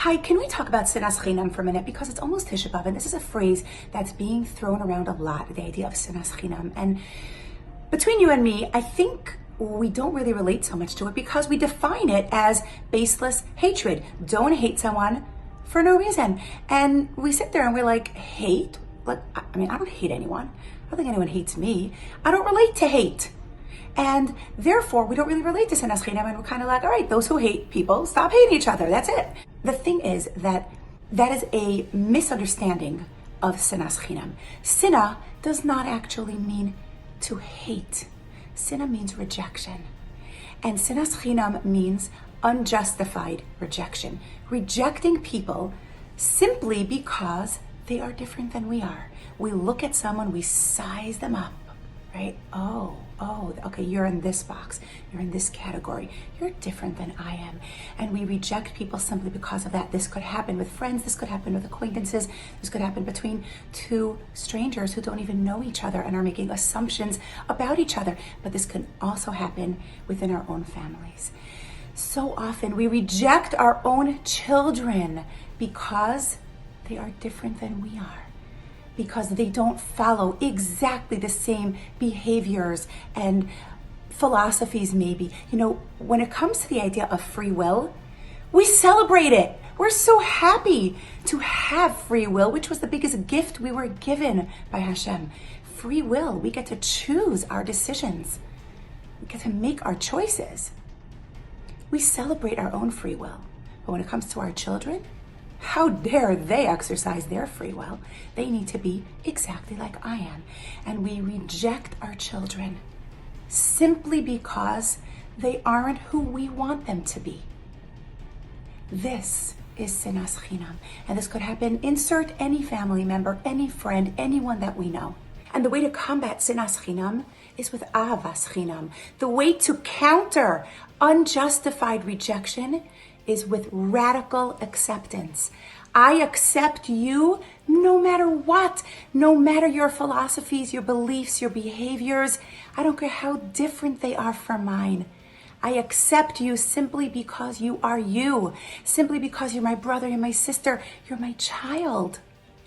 Hi, can we talk about Sinaat Chinam for a minute? Because it's almost Tishaa B'Av, and this is a phrase that's being thrown around a lot, the idea of Sinaat Chinam. And between you and me, I think we don't really relate so much to it because we define it as baseless hatred. Don't hate someone for no reason. And we sit there and we're like, hate? Like, I mean, I don't hate anyone. I don't think anyone hates me. I don't relate to hate. And therefore, we don't really relate to Sinaat Chinam, and we're kind of like, all right, those who hate people, stop hating each other. That's it. The thing is that is a misunderstanding of Sinaat Chinam. Sina does not actually mean to hate. Sina means rejection. And Sinaat Chinam means unjustified rejection. Rejecting people simply because they are different than we are. We look at someone, we size them up, right? Oh, okay, you're in this box. You're in this category. You're different than I am. And we reject people simply because of that. This could happen with friends. This could happen with acquaintances. This could happen between two strangers who don't even know each other and are making assumptions about each other. But this can also happen within our own families. So often we reject our own children because they are different than we are, because they don't follow exactly the same behaviors and philosophies maybe. You know, when it comes to the idea of free will, we celebrate it. We're so happy to have free will, which was the biggest gift we were given by Hashem. Free will, we get to choose our decisions. We get to make our choices. We celebrate our own free will. But when it comes to our children, how dare they exercise their free will? They need to be exactly like I am. And we reject our children simply because they aren't who we want them to be. This is Sinaat Chinam. And this could happen, insert any family member, any friend, anyone that we know. And the way to combat Sinaat Chinam is with Ahavas Chinam. The way to counter unjustified rejection is with radical acceptance. I accept you no matter what, no matter your philosophies, your beliefs, your behaviors. I don't care how different they are from mine. I accept you simply because you are you, simply because you're my brother, you're my sister, you're my child.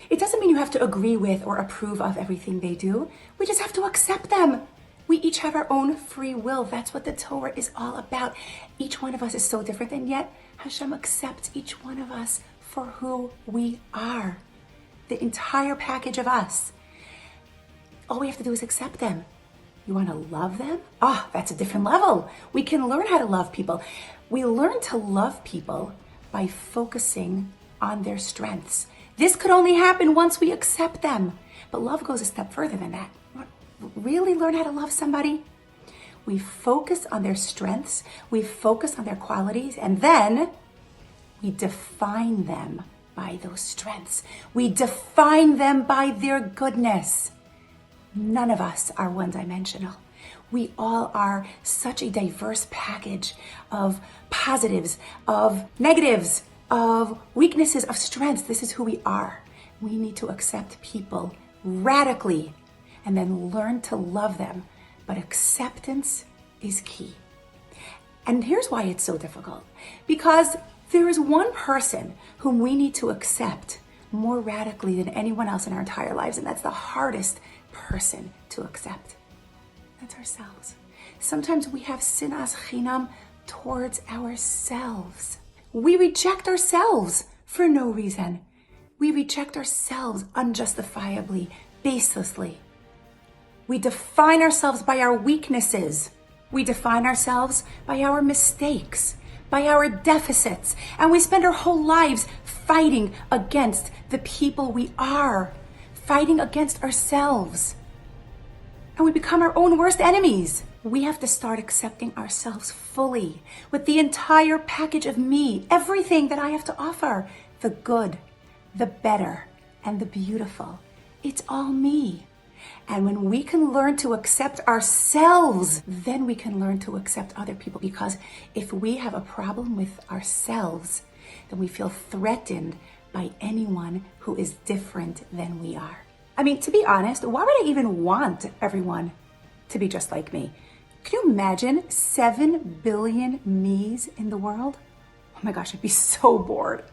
It doesn't mean you have to agree with or approve of everything they do. We just have to accept them. We each have our own free will. That's what the Torah is all about. Each one of us is so different, and yet Hashem accepts each one of us for who we are. The entire package of us. All we have to do is accept them. You want to love them? That's a different level. We can learn how to love people. We learn to love people by focusing on their strengths. This could only happen once we accept them. But love goes a step further than that. Really learn how to love somebody? We focus on their strengths, we focus on their qualities, and then we define them by those strengths. We define them by their goodness. None of us are one-dimensional. We all are such a diverse package of positives, of negatives, of weaknesses, of strengths. This is who we are. We need to accept people radically and then learn to love them. But acceptance is key. And here's why it's so difficult. Because there is one person whom we need to accept more radically than anyone else in our entire lives, and that's the hardest person to accept. That's ourselves. Sometimes we have Sinaat Chinam towards ourselves. We reject ourselves for no reason. We reject ourselves unjustifiably, baselessly. We define ourselves by our weaknesses. We define ourselves by our mistakes, by our deficits, and we spend our whole lives fighting against the people we are, fighting against ourselves. And we become our own worst enemies. We have to start accepting ourselves fully, with the entire package of me, everything that I have to offer, the good, the better, and the beautiful. It's all me. And when we can learn to accept ourselves, then we can learn to accept other people. Because if we have a problem with ourselves, then we feel threatened by anyone who is different than we are. I mean, to be honest, why would I even want everyone to be just like me? Can you imagine 7 billion me's in the world? Oh my gosh, I'd be so bored.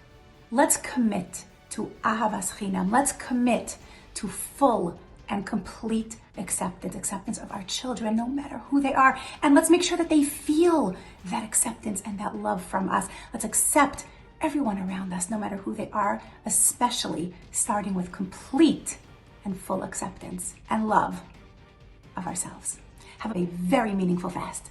Let's commit to ahavas chinam. Let's commit to full and complete acceptance of our children, no matter who they are. And let's make sure that they feel that acceptance and that love from us. Let's accept everyone around us, no matter who they are, especially starting with complete and full acceptance and love of ourselves. Have a very meaningful fast.